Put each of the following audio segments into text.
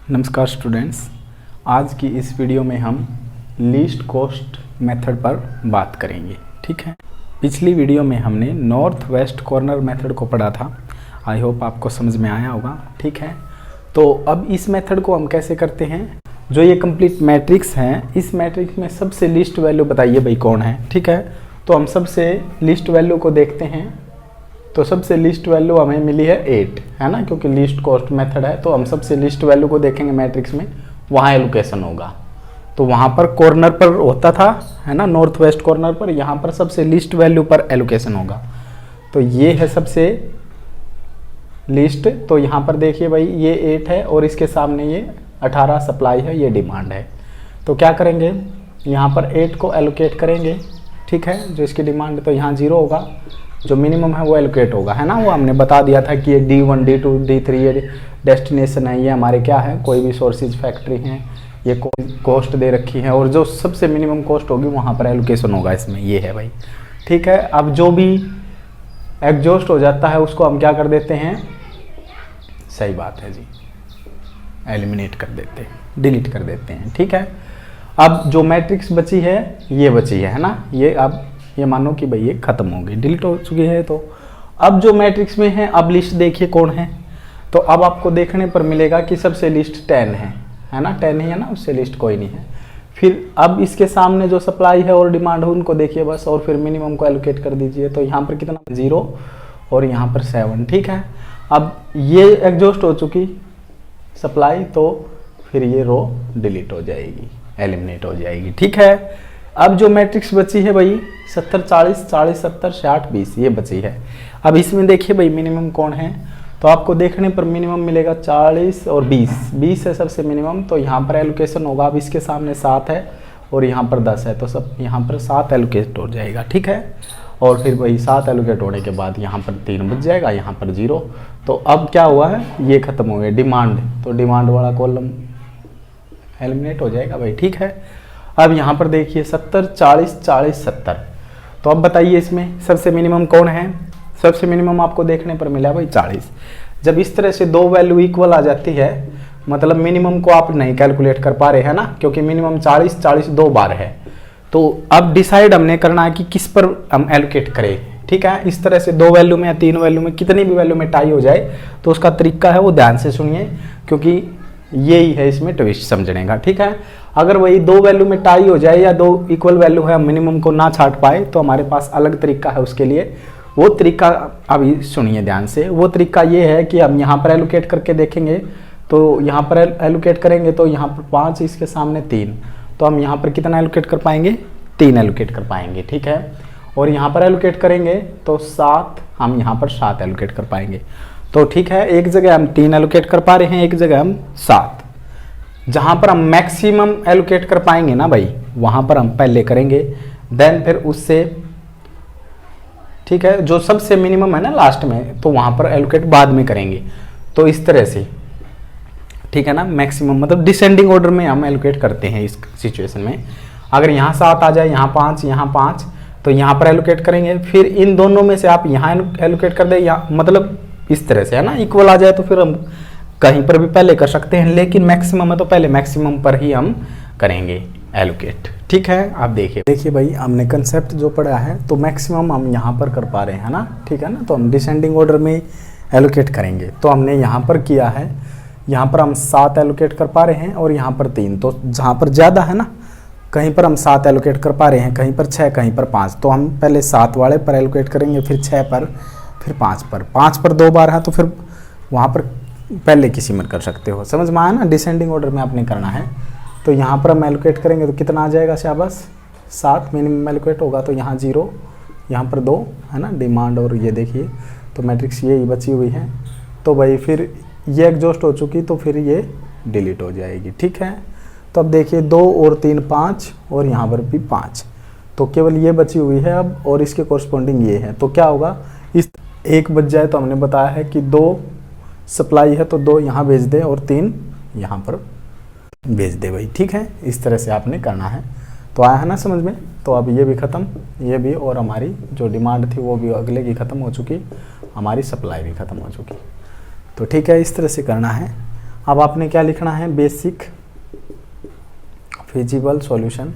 नमस्कार स्टूडेंट्स, आज की इस वीडियो में हम लीस्ट कॉस्ट मेथड पर बात करेंगे। ठीक है, पिछली वीडियो में हमने नॉर्थ वेस्ट कॉर्नर मेथड को पढ़ा था। आई होप आपको समझ में आया होगा। ठीक है, तो अब इस मेथड को हम कैसे करते हैं। जो ये कंप्लीट मैट्रिक्स हैं, इस मैट्रिक्स में सबसे लीस्ट वैल्यू बताइए भाई कौन है। ठीक है, तो हम सबसे लीस्ट वैल्यू को देखते हैं। तो सबसे लीस्ट वैल्यू हमें मिली है 8, है ना, क्योंकि लीस्ट कॉस्ट मेथड है। तो हम सबसे लीस्ट वैल्यू को देखेंगे मैट्रिक्स में, वहाँ एलोकेशन होगा। तो वहाँ पर कॉर्नर पर होता था, है ना, नॉर्थ वेस्ट कॉर्नर पर। यहाँ पर सबसे लीस्ट वैल्यू पर एलोकेशन होगा। तो ये है सबसे लीस्ट। तो यहाँ पर देखिए भाई, ये 8 है और इसके सामने ये 18 सप्लाई है, ये डिमांड है। तो क्या करेंगे, यहाँ पर 8 को एलोकेट करेंगे। ठीक है, जो इसकी डिमांड, तो यहाँ 0 होगा, जो मिनिमम है वो एलोकेट होगा, है ना। वो हमने बता दिया था कि ये D1 D2 D3 ये डेस्टिनेशन है, ये हमारे क्या है, कोई भी सोर्सेज फैक्ट्री हैं, ये कॉस्ट दे रखी है, और जो सबसे मिनिमम कॉस्ट होगी वहाँ पर एलोकेशन होगा इसमें, ये है भाई। ठीक है, अब जो भी एग्जॉस्ट हो जाता है उसको हम क्या कर देते हैं, सही बात है जी, एलिमिनेट कर देते हैं, डिलीट कर देते हैं। ठीक है, अब जो मैट्रिक्स बची है ये बची है ना, ये अब ये मानो कि भाई ये खत्म हो गई, डिलीट हो चुकी है। तो अब जो मैट्रिक्स में है, अब लिस्ट देखिए कौन है। तो अब आपको देखने पर मिलेगा कि सबसे लिस्ट 10 है ना, 10 ही है ना, उससे लिस्ट कोई नहीं है। फिर अब इसके सामने जो सप्लाई है और डिमांड है उनको देखिए बस, और फिर मिनिमम को एलोकेट कर दीजिए। तो यहाँ पर कितना, 0 और यहाँ पर 7। ठीक है, अब ये एग्जॉस्ट हो चुकी सप्लाई, तो फिर ये रो डिलीट हो जाएगी, एलिमिनेट हो जाएगी। ठीक है, अब जो मैट्रिक्स बची है भाई 70 40 40 70 60 20, ये बची है। अब इसमें देखिए भाई मिनिमम कौन है। तो आपको देखने पर मिनिमम मिलेगा 40 और 20 है सबसे मिनिमम। तो यहाँ पर एलोकेशन होगा। अब इसके सामने 7 है और यहाँ पर 10 है, तो सब यहाँ पर 7 एलोकेट हो जाएगा। ठीक है, और फिर वही 7 एलोकेट होने के बाद यहाँ पर 3 बच जाएगा, यहाँ पर 0। तो अब क्या हुआ है, ये खत्म हो गया डिमांड। तो डिमांड वाला कॉलम एलिमिनेट हो जाएगा भाई। ठीक है, अब यहाँ पर देखिए 70 40 40 70। तो अब बताइए इसमें सबसे मिनिमम कौन है। सबसे मिनिमम आपको देखने पर मिला भाई 40। जब इस तरह से दो वैल्यू इक्वल आ जाती है, मतलब मिनिमम को आप नहीं कैलकुलेट कर पा रहे हैं ना, क्योंकि मिनिमम 40 40 दो बार है। तो अब डिसाइड हमने करना है कि किस पर हम एलोकेट करें। ठीक है, इस तरह से 2 वैल्यू में या 3 वैल्यू में, कितनी भी वैल्यू में टाई हो जाए तो उसका तरीका है वो ध्यान से सुनिए, क्योंकि यही है इसमें ट्विस्ट समझने का। ठीक है, अगर वही 2 वैल्यू में टाई हो जाए या 2 इक्वल वैल्यू है, मिनिमम को ना छाट पाए, तो हमारे पास अलग तरीका है उसके लिए। वो तरीका अभी सुनिए ध्यान से। वो तरीका ये है कि हम यहाँ पर एलोकेट करके देखेंगे। तो यहाँ पर एलोकेट करेंगे तो यहाँ पर 5, इसके सामने 3, तो हम यहाँ पर कितना एलोकेट कर पाएंगे, 3 एलोकेट कर पाएंगे। ठीक है, और यहाँ पर एलोकेट करेंगे तो 7, हम यहाँ पर 7 एलोकेट कर पाएंगे। तो ठीक है, एक जगह हम 3 एलोकेट कर पा रहे हैं, एक जगह हम 7। जहां पर हम मैक्सिमम एलोकेट कर पाएंगे ना भाई, वहां पर हम पहले करेंगे, देन फिर उससे, ठीक है, जो सबसे मिनिमम है ना लास्ट में, तो वहां पर एलोकेट बाद में करेंगे। तो इस तरह से, ठीक है ना, मैक्सिमम मतलब डिसेंडिंग ऑर्डर में हम एलोकेट करते हैं इस सिचुएशन में। अगर यहाँ 7 आ जाए, यहाँ 5, तो यहाँ पर एलोकेट करेंगे। फिर इन दोनों में से आप यहाँ एलोकेट कर दे, या मतलब इस तरह से, है ना, इक्वल आ जाए तो फिर हम कहीं पर भी पहले कर सकते हैं, लेकिन मैक्सिमम है तो पहले मैक्सिमम पर ही हम करेंगे एलोकेट। ठीक है, आप देखिए भाई, हमने कंसेप्ट जो पढ़ा है, तो मैक्सिमम हम यहाँ पर कर पा रहे हैं ना। ठीक है ना, तो हम डिसेंडिंग ऑर्डर में एलोकेट करेंगे। तो हमने यहाँ पर किया है, यहाँ पर हम 7 एलोकेट कर पा रहे हैं और यहाँ पर 3। तो जहाँ पर ज़्यादा है ना, कहीं पर हम 7 एलोकेट कर पा रहे हैं, कहीं पर 6, कहीं पर 5। तो हम पहले 7 वाले पर एलोकेट करेंगे, फिर 6 पर, फिर 5 पर। 5 पर 2 बार है तो फिर वहाँ पर पहले किसी में कर सकते हो। समझ में आया ना, डिसेंडिंग ऑर्डर में आपने करना है। तो यहाँ पर हम एलोकेट करेंगे तो कितना आ जाएगा, शाबाश, 7 मिनिमम एलोकेट होगा। तो यहाँ 0, यहाँ पर 2, है ना, डिमांड, और ये देखिए तो मैट्रिक्स यही बची हुई है। तो भाई फिर ये एग्जॉस्ट हो चुकी, तो फिर ये डिलीट हो जाएगी। ठीक है, तो अब देखिए 2 और 3 5, और यहाँ पर भी 5, तो केवल ये बची हुई है अब, और इसके कॉरस्पॉन्डिंग ये है। तो क्या होगा, इस 1 बच जाए तो हमने बताया है कि 2 सप्लाई है तो 2 यहाँ भेज दे और 3 यहाँ पर भेज दे भाई। ठीक है, इस तरह से आपने करना है। तो आया है ना समझ में। तो अब ये भी ख़त्म, ये भी, और हमारी जो डिमांड थी वो भी अगले की ख़त्म हो चुकी, हमारी सप्लाई भी ख़त्म हो चुकी। तो ठीक है, इस तरह से करना है। अब आपने क्या लिखना है, बेसिक फिजिबल सॉल्यूशन।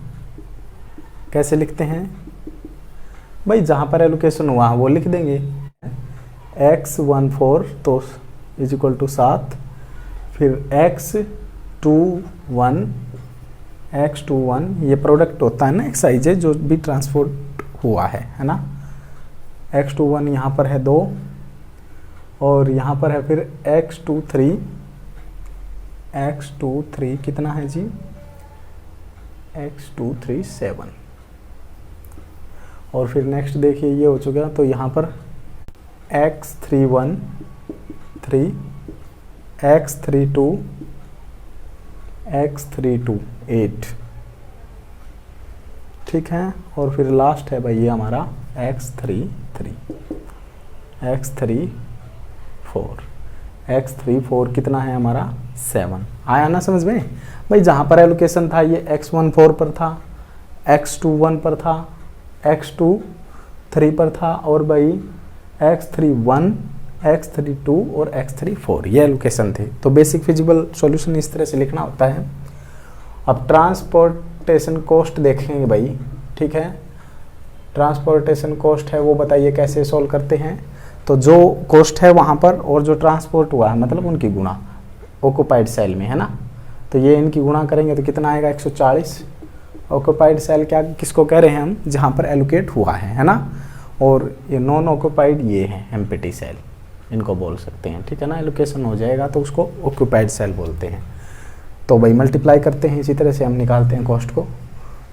कैसे लिखते हैं भाई, जहाँ पर एलोकेशन हुआ वो लिख देंगे, x14 तो इज इक्वल टू 7, फिर x21 ये प्रोडक्ट होता है ना एक्साइज जो भी ट्रांसपोर्ट हुआ है ना। x21 यहाँ पर है 2 और यहाँ पर है फिर x23 कितना है जी, x23 7। और फिर नेक्स्ट देखिए ये हो चुका, तो यहाँ पर x31 3, x32 8, ठीक है। और फिर लास्ट है भाई ये हमारा x34 कितना है हमारा 7। आया ना समझ में भाई, जहाँ पर एलोकेशन था ये x14 पर था, x21 पर था, x23 पर था और भाई x31, x32 और x34 ये एलोकेशन थे। तो बेसिक फिजिबल सॉल्यूशन इस तरह से लिखना होता है। अब ट्रांसपोर्टेशन कॉस्ट देखेंगे भाई, ठीक है। ट्रांसपोर्टेशन कॉस्ट है वो बताइए कैसे सॉल्व करते हैं। तो जो कॉस्ट है वहाँ पर और जो ट्रांसपोर्ट हुआ है मतलब उनकी गुणा ऑक्यूपाइड सेल में, है ना। तो ये इनकी गुणा करेंगे तो कितना आएगा 140। ऑक्यूपाइड सेल क्या किसको कह रहे हैं हम, जहाँ पर एलोकेट हुआ है ना। और ये नॉन ऑक्यूपाइड ये है एम्प्टी सेल, इनको बोल सकते हैं, ठीक है ना। एलोकेशन हो जाएगा तो उसको ऑक्यूपाइड सेल बोलते हैं। तो भाई मल्टीप्लाई करते हैं, इसी तरह से हम निकालते हैं कॉस्ट को।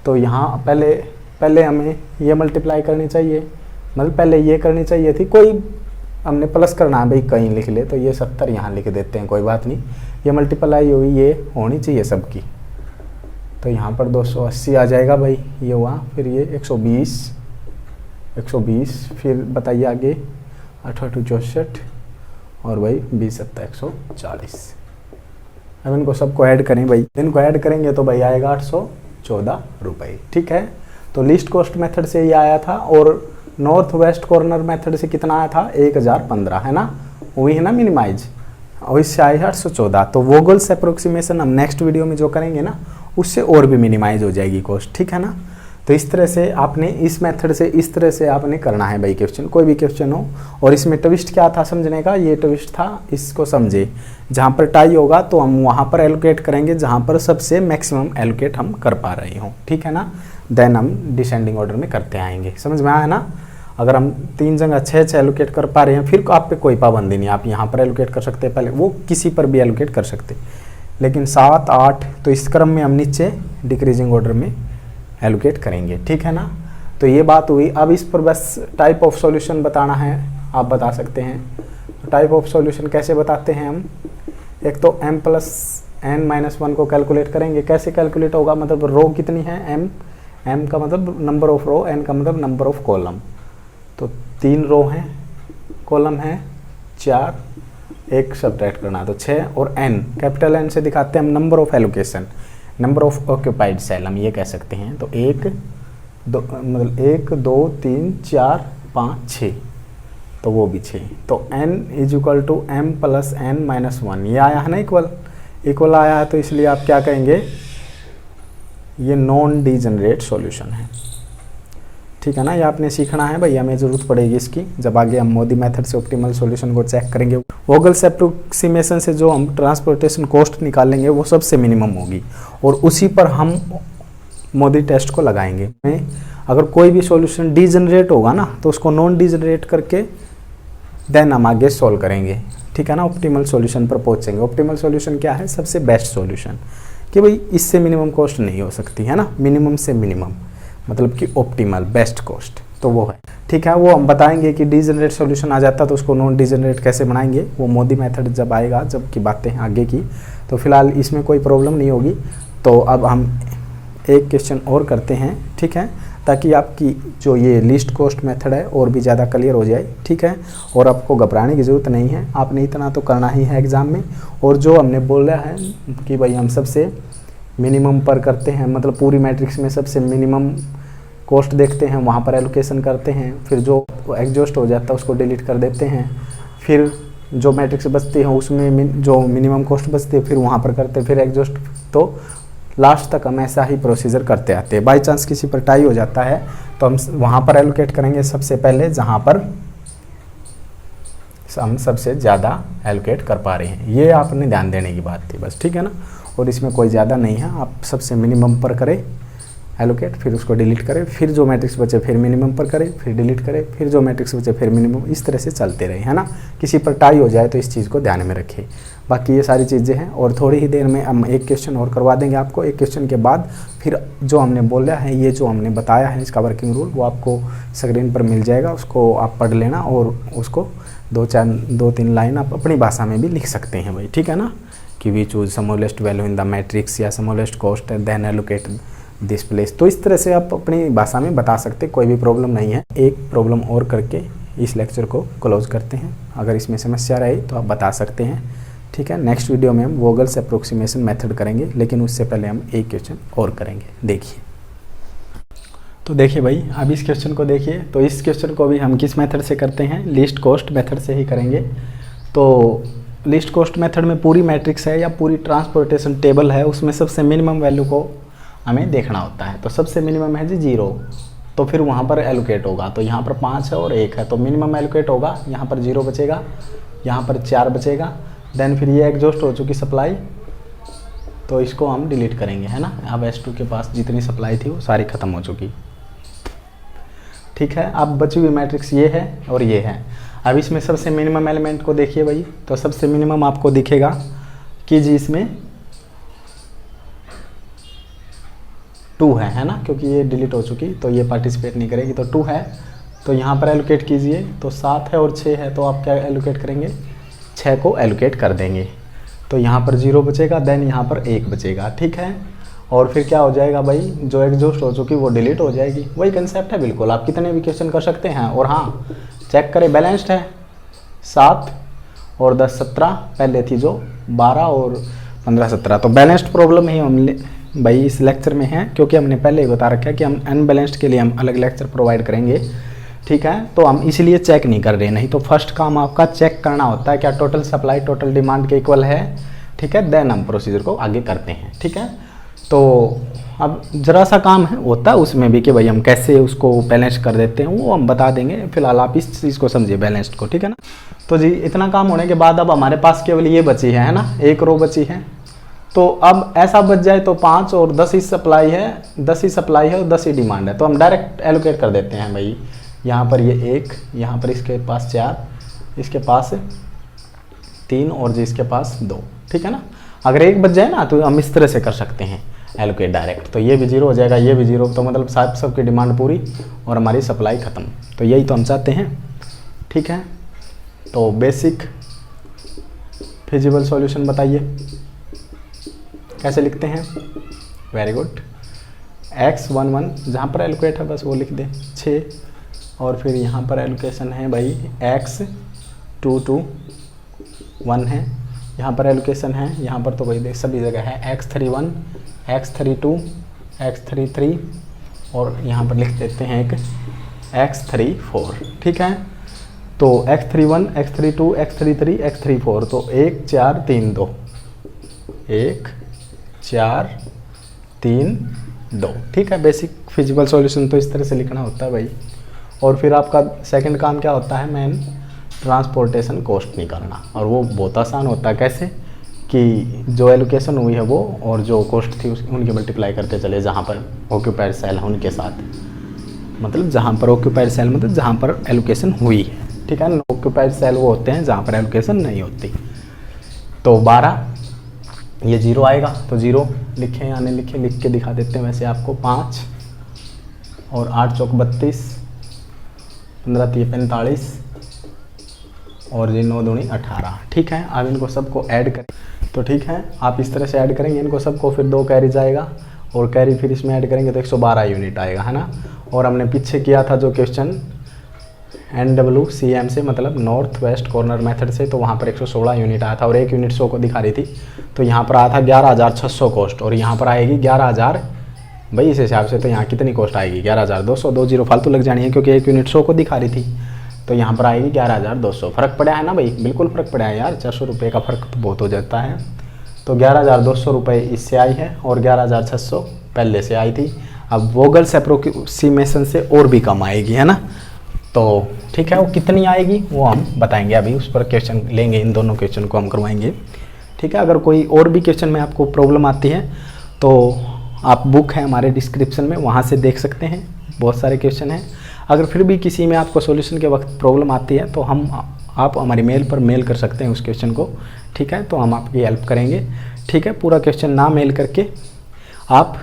तो यहाँ पहले हमें ये मल्टीप्लाई करनी चाहिए, मतलब पहले ये करनी चाहिए थी, कोई हमने प्लस करना है भाई कहीं लिख ले, तो ये 70 यहाँ लिख देते हैं, कोई बात नहीं। ये मल्टीप्लाई हुई ये होनी चाहिए सबकी, तो यहाँ पर 280 आ जाएगा भाई, ये हुआ। फिर ये 120 फिर बताइए आगे 8 8 64 और भाई 20 7 140। अब इनको सबको ऐड करें भाई, इनको ऐड करेंगे तो भाई आएगा 814 रुपये, ठीक है। तो लीस्ट कॉस्ट मेथड से ये आया था और नॉर्थ वेस्ट कॉर्नर मेथड से कितना आया था 1015, है ना, वही है ना मिनिमाइज, और इससे आया 814। तो वोगल्स अप्रोक्सीमेशन हम नेक्स्ट वीडियो में जो करेंगे ना उससे और भी मिनिमाइज हो जाएगी कॉस्ट, ठीक है ना। तो इस तरह से आपने इस मेथड से इस तरह से आपने करना है भाई क्वेश्चन, कोई भी क्वेश्चन हो। और इसमें ट्विस्ट क्या था समझने का, ये ट्विस्ट था, इसको समझे। जहाँ पर टाई होगा तो हम वहाँ पर एलोकेट करेंगे जहाँ पर सबसे मैक्सिमम एलोकेट हम कर पा रहे हों, ठीक है ना। देन हम डिसेंडिंग ऑर्डर में करते आएंगे, समझ में आया ना। अगर हम 3 जगह 6 एलोकेट कर पा रहे हैं फिर आप पे कोई पाबंदी नहीं, आप यहाँ पर एलोकेट कर सकते हैं, पहले वो किसी पर भी एलोकेट कर सकते। लेकिन 7 8 तो इस क्रम में हम नीचे डिक्रीजिंग ऑर्डर में एलोकेट करेंगे, ठीक है ना। तो ये बात हुई। अब इस पर बस टाइप ऑफ सॉल्यूशन बताना है, आप बता सकते हैं। तो टाइप ऑफ सॉल्यूशन कैसे बताते हैं हम, एक तो m+n-1 को कैलकुलेट करेंगे। कैसे कैलकुलेट होगा, मतलब रो कितनी है, m का मतलब नंबर ऑफ रो, n का मतलब नंबर ऑफ कॉलम। तो 3 रो हैं, कॉलम है 4, एक सब्ट्रैक्ट करना है तो 6, और n कैपिटल N से दिखाते हैं हम number of allocation, number of occupied cell हम ये कह सकते हैं। तो 1 2 मतलब 1 2 3 4 5 6, तो वो भी 6। तो n = m+n-1 ये आया है ना, इक्वल आया है। तो इसलिए आप क्या कहेंगे, ये नॉन डीजनरेट सॉल्यूशन है, ठीक है ना। ये आपने सीखना है भाई, हमें ज़रूरत पड़ेगी इसकी जब आगे हम मोदी मेथड से ऑप्टिमल सॉल्यूशन को चेक करेंगे। वोगल्स अप्रोक्सीमेशन से जो हम ट्रांसपोर्टेशन कॉस्ट निकालेंगे वो सबसे मिनिमम होगी और उसी पर हम मोदी टेस्ट को लगाएंगे। अगर कोई भी सॉल्यूशन डीजनरेट होगा ना तो उसको नॉन डीजनरेट करके देन हम आगे सॉल्व करेंगे, ठीक है ना। ऑप्टिमल सॉल्यूशन पर पहुँचेंगे। ऑप्टिमल सॉल्यूशन क्या है, सबसे बेस्ट सॉल्यूशन, कि भाई इससे मिनिमम कॉस्ट नहीं हो सकती, है ना। मिनिमम से मिनिमम मतलब कि ऑप्टिमल बेस्ट कॉस्ट, तो वो है, ठीक है। वो हम बताएंगे कि डीजनरेट सॉल्यूशन आ जाता तो उसको नॉन डीजनरेट कैसे बनाएंगे, वो मोदी मेथड जब आएगा, जब की बातें हैं आगे की। तो फिलहाल इसमें कोई प्रॉब्लम नहीं होगी। तो अब हम एक क्वेश्चन और करते हैं, ठीक है, ताकि आपकी जो ये लीस्ट कॉस्ट मेथड है और भी ज़्यादा क्लियर हो जाए, ठीक है। और आपको घबराने की ज़रूरत नहीं है, आपने इतना तो करना ही है एग्ज़ाम में। और जो हमने बोला है कि भाई हम सबसे मिनिमम पर करते हैं, मतलब पूरी मैट्रिक्स में सबसे मिनिमम कॉस्ट देखते हैं, वहाँ पर एलोकेशन करते हैं, फिर जो एग्जॉस्ट हो जाता है उसको डिलीट कर देते हैं, फिर जो मैट्रिक्स बचती है उसमें जो मिनिमम कॉस्ट बचती है फिर वहाँ पर करते हैं, फिर एग्जॉस्ट। तो लास्ट तक हम ऐसा ही प्रोसीजर करते आते हैं। बाई चांस किसी पर टाई हो जाता है तो हम वहाँ पर एलोकेट करेंगे सबसे पहले जहाँ पर हम सबसे ज़्यादा एलोकेट कर पा रहे हैं। ये आपने ध्यान देने की बात थी बस, ठीक है ना। और इसमें कोई ज़्यादा नहीं है, आप सबसे मिनिमम पर करें एलोकेट, फिर उसको डिलीट करें, फिर जो मैट्रिक्स बचे फिर मिनिमम पर करें, फिर डिलीट करें, फिर जो मैट्रिक्स बचे फिर मिनिमम, इस तरह से चलते रहे, है ना। किसी पर टाई हो जाए तो इस चीज़ को ध्यान में रखें। बाकी ये सारी चीज़ें हैं और थोड़ी ही देर में हम एक क्वेश्चन और करवा देंगे आपको। एक क्वेश्चन के बाद फिर जो हमने बोला है, ये जो हमने बताया है इसका वर्किंग रूल, वो आपको स्क्रीन पर मिल जाएगा, उसको आप पढ़ लेना और उसको 2-3 लाइन आप अपनी भाषा में भी लिख सकते हैं भाई, ठीक है ना। कि we choose smallest value in the matrix या smallest cost then allocate this place. तो इस तरह से आप अपनी भाषा में बता सकते, कोई भी प्रॉब्लम नहीं है। एक प्रॉब्लम और करके इस लेक्चर को क्लोज करते हैं। अगर इसमें समस्या रही तो आप बता सकते हैं, ठीक है। नेक्स्ट वीडियो में हम वोगल्स अप्रोक्सीमेशन मेथड करेंगे, लेकिन उससे पहले हम एक क्वेश्चन और करेंगे। देखिए, तो देखिए भाई, अब इस क्वेश्चन को देखिए। तो इस क्वेश्चन को भी हम किस मेथड से करते हैं, लीस्ट कॉस्ट मेथड से ही करेंगे। तो लीस्ट कॉस्ट मेथड में पूरी मैट्रिक्स है या पूरी ट्रांसपोर्टेशन टेबल है, उसमें सबसे मिनिमम वैल्यू को हमें देखना होता है। तो सबसे मिनिमम है जी 0, तो फिर वहाँ पर एलोकेट होगा। तो यहाँ पर 5 है और 1 है, तो मिनिमम एलोकेट होगा, यहाँ पर 0 बचेगा, यहाँ पर 4 बचेगा। देन फिर ये एग्जॉस्ट हो चुकी सप्लाई, तो इसको हम डिलीट करेंगे, है ना। अब S2 के पास जितनी सप्लाई थी वो सारी ख़त्म हो चुकी, ठीक है। अब बची हुई मैट्रिक्स ये है और ये है। अब इसमें सबसे मिनिमम एलिमेंट को देखिए भाई, तो सबसे मिनिमम आपको दिखेगा कि जी इसमें 2 है ना, क्योंकि ये डिलीट हो चुकी तो ये पार्टिसिपेट नहीं करेगी, तो 2 है। तो यहाँ पर एलोकेट कीजिए, तो 7 है और 6 है, तो आप क्या एलोकेट करेंगे, 6 को एलोकेट कर देंगे। तो यहाँ पर 0 बचेगा, देन यहाँ पर 1 बचेगा, ठीक है। और फिर क्या हो जाएगा भाई, जो एग्जॉस्ट हो चुकी वो डिलीट हो जाएगी। वही कंसेप्ट है बिल्कुल, आप कितने भी क्वेश्चन कर सकते हैं। और हाँ, चेक करें बैलेंस्ड है, 7 और 10 17, पहले थी जो 12 और 15 17। तो बैलेंस्ड प्रॉब्लम ही हम भाई इस लेक्चर में है, क्योंकि हमने पहले ही बता रखा है कि हम अनबैलेंस्ड के लिए हम अलग लेक्चर प्रोवाइड करेंगे, ठीक है। तो हम इसलिए चेक नहीं कर रहे, नहीं तो फर्स्ट काम आपका चेक करना होता है क्या टोटल सप्लाई टोटल डिमांड के इक्वल है, ठीक है। देन हम प्रोसीजर को आगे करते हैं, ठीक है। तो अब जरा सा काम है होता है उसमें भी कि भाई हम कैसे उसको बैलेंस कर देते हैं, वो हम बता देंगे। फिलहाल आप इस चीज़ को समझिए बैलेंस्ड को, ठीक है ना। तो जी इतना काम होने के बाद अब हमारे पास केवल ये बची है ना, एक रो बची है। तो अब ऐसा बच जाए तो 5 और 10 ही सप्लाई है, 10 ही सप्लाई है और 10 ही डिमांड है, तो हम डायरेक्ट एलोकेट कर देते हैं भाई। यहाँ पर ये 1, यहाँ पर इसके पास 4, इसके पास 3 और जी इसके पास 2, ठीक है ना। अगर 1 बच जाए ना तो हम इस तरह से कर सकते हैं एलोकेट डायरेक्ट। तो ये भी 0 हो जाएगा, ये भी 0, तो मतलब सबकी डिमांड पूरी और हमारी सप्लाई ख़त्म। तो यही तो हम चाहते हैं, ठीक है। तो बेसिक फिजिबल सॉल्यूशन बताइए कैसे लिखते हैं। Very good. x11 जहाँ पर एलोकेट है बस वो लिख दे 6, और फिर यहाँ पर एलोकेशन है भाई x22 है, यहाँ पर एलोकेशन है, यहाँ पर तो भाई देख सभी जगह है x31 x32 x33, और यहाँ पर लिख देते हैं एक x34, ठीक है। तो x31 x32 x33 x34, तो 1 4 3 2, 1 4 3 2, ठीक है। बेसिक फिजिबल सॉल्यूशन तो इस तरह से लिखना होता है भाई। और फिर आपका सेकंड काम क्या होता है, मेन ट्रांसपोर्टेशन कॉस्ट निकालना, और वो बहुत आसान होता है। कैसे कि जो एलोकेशन हुई है वो और जो कॉस्ट थी उनकी मल्टीप्लाई करते चले जहाँ पर ऑक्यूपाइड सेल है उनके साथ, मतलब जहाँ पर ऑक्यूपाइड सेल मतलब जहाँ पर एलोकेशन हुई है, ठीक है। ऑक्यूपाइड सेल वो होते हैं जहाँ पर एलोकेशन नहीं होती। तो 12 ये 0 आएगा, तो 0 लिखें या नहीं लिखें, लिख के दिखा देते हैं वैसे आपको। 5 और 8 चौक 32, 15 3 45, और ये 9 दूनी 18, ठीक है। अब इनको सबको ऐड करें, तो ठीक है आप इस तरह से ऐड करेंगे इनको सबको, फिर 2 कैरी जाएगा और कैरी फिर इसमें ऐड करेंगे तो 112 यूनिट आएगा, है ना। और हमने पीछे किया था जो क्वेश्चन NWCM से, मतलब नॉर्थ वेस्ट कॉर्नर मेथड से, तो वहाँ पर 116 यूनिट आया था और 1 यूनिट 100 को दिखा रही थी। तो यहाँ पर आया था 11,600 कॉस्ट, और यहाँ पर आएगी 11,000। भाई इस हिसाब से तो यहाँ कितनी कॉस्ट आएगी 11,200, 2 0 फालतू लग जानी है क्योंकि 1 यूनिट 100 को दिखा रही थी। तो यहाँ पर आएगी 11,200। फ़र्क पड़ा है ना भाई, बिल्कुल फ़र्क पड़ा है यार, 400 रुपये का फ़र्क तो बहुत हो जाता है। तो 11,200 रुपये इससे आई है और 11,600 पहले से आई थी। अब वोगल्स अप्रोक्सीमेशन से और भी कम आएगी, है ना। तो ठीक है, वो कितनी आएगी वो हम बताएंगे अभी, उस पर क्वेश्चन लेंगे, इन दोनों क्वेश्चन को हम करवाएंगे। ठीक है, अगर कोई और भी क्वेश्चन में आपको प्रॉब्लम आती है तो आप बुक है हमारे डिस्क्रिप्शन में, वहाँ से देख सकते हैं, बहुत सारे क्वेश्चन हैं। अगर फिर भी किसी में आपको सॉल्यूशन के वक्त प्रॉब्लम आती है तो आप हमारी मेल पर मेल कर सकते हैं उस क्वेश्चन को। ठीक है, तो हम आपकी हेल्प करेंगे। ठीक है, पूरा क्वेश्चन ना मेल करके आप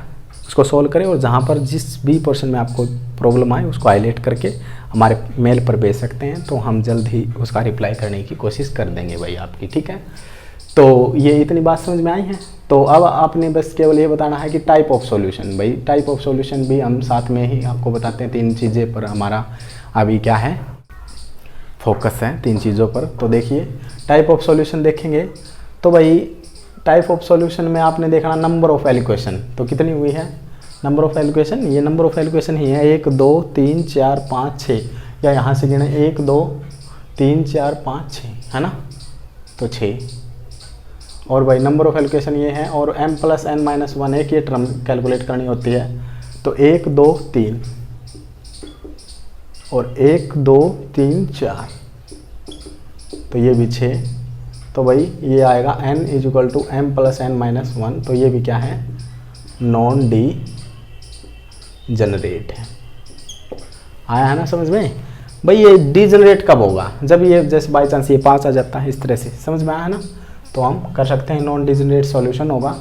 उसको सोल्व करें और जहाँ पर जिस भी पोर्शन में आपको प्रॉब्लम आए उसको हाईलाइट करके हमारे मेल पर भेज सकते हैं, तो हम जल्द ही उसका रिप्लाई करने की कोशिश कर देंगे भाई आपकी। ठीक है, तो ये इतनी बात समझ में आई है। तो अब आपने बस केवल ये बताना है कि टाइप ऑफ सॉल्यूशन, भाई टाइप ऑफ सॉल्यूशन भी हम साथ में ही आपको बताते हैं। 3 चीज़ें पर हमारा अभी क्या है, फोकस है 3 चीज़ों पर। तो देखिए टाइप ऑफ सॉल्यूशन देखेंगे तो भाई टाइप ऑफ सॉल्यूशन में आपने देखना नंबर ऑफ एलिक्वेशन, तो कितनी हुई है नंबर ऑफ एलिक्वेशन, ये नंबर ऑफ एलिक्वेशन ही है 1 2 3 4 5 6, या यहाँ से गिने 1 2 3 4 5 6, है ना, तो 6। और भाई नंबर ऑफ एलिक्वेशन ये है, और m+n-1 एक ये टर्म कैलकुलेट करनी होती है, तो 1 2 3 और 1 2 3 4, तो ये भी 6। तो भाई ये आएगा n = m+n-1, तो ये भी क्या है, नॉन डी जनरेट है। आया है ना समझ में भाई। ये डी जनरेट कब होगा, जब ये जैसे बाई चांस ये 5 आ जाता है इस तरह से, समझ में आया है ना, तो हम कर सकते हैं नॉन डिजनरेट सॉल्यूशन होगा।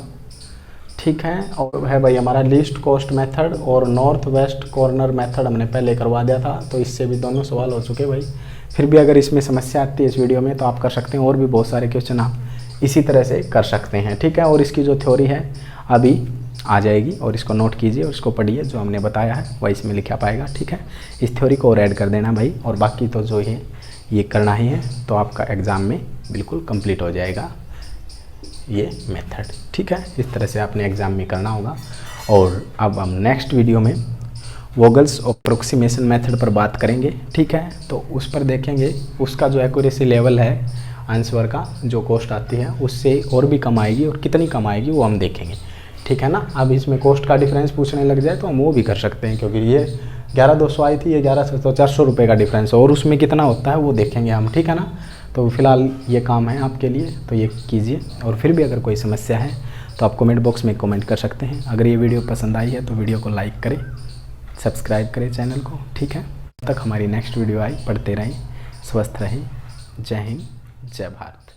ठीक है, और है भाई हमारा लीस्ट कॉस्ट मेथड और नॉर्थ वेस्ट कॉर्नर मेथड हमने पहले करवा दिया था, तो इससे भी दोनों सवाल हो चुके भाई। फिर भी अगर इसमें समस्या आती है इस वीडियो में तो आप कर सकते हैं, और भी बहुत सारे क्वेश्चन आप इसी तरह से कर सकते हैं। ठीक है, और इसकी जो थ्योरी है अभी आ जाएगी, और इसको नोट कीजिए और इसको पढ़िए, जो हमने बताया है वही इसमें लिखा पाएगा। ठीक है, इस थ्योरी को और ऐड कर देना भाई, और बाकी तो जो है ये करना ही है, तो आपका एग्ज़ाम में बिल्कुल कंप्लीट हो जाएगा ये मेथड। ठीक है, इस तरह से आपने एग्ज़ाम में करना होगा। और अब हम नेक्स्ट वीडियो में वोगल्स अप्रोक्सीमेशन मेथड पर बात करेंगे। ठीक है, तो उस पर देखेंगे उसका जो एक्यूरेसी लेवल है आंसर का, जो कॉस्ट आती है उससे और भी कम आएगी, और कितनी कम आएगी वो हम देखेंगे। ठीक है ना, अब इसमें कॉस्ट का डिफरेंस पूछने लग जाए तो हम वो भी कर सकते हैं, क्योंकि ये 11,200 आई थी, ये 1100, तो 400 रुपये का डिफरेंस, और उसमें कितना होता है वो देखेंगे हम। ठीक है ना, तो फिलहाल ये काम है आपके लिए, तो ये कीजिए। और फिर भी अगर कोई समस्या है तो आप कमेंट बॉक्स में कमेंट कर सकते हैं। अगर ये वीडियो पसंद आई है तो वीडियो को लाइक करें, सब्सक्राइब करें चैनल को। ठीक है, तब तक हमारी नेक्स्ट वीडियो आई, पढ़ते रहें, स्वस्थ रहें। जय हिंद, जय भारत।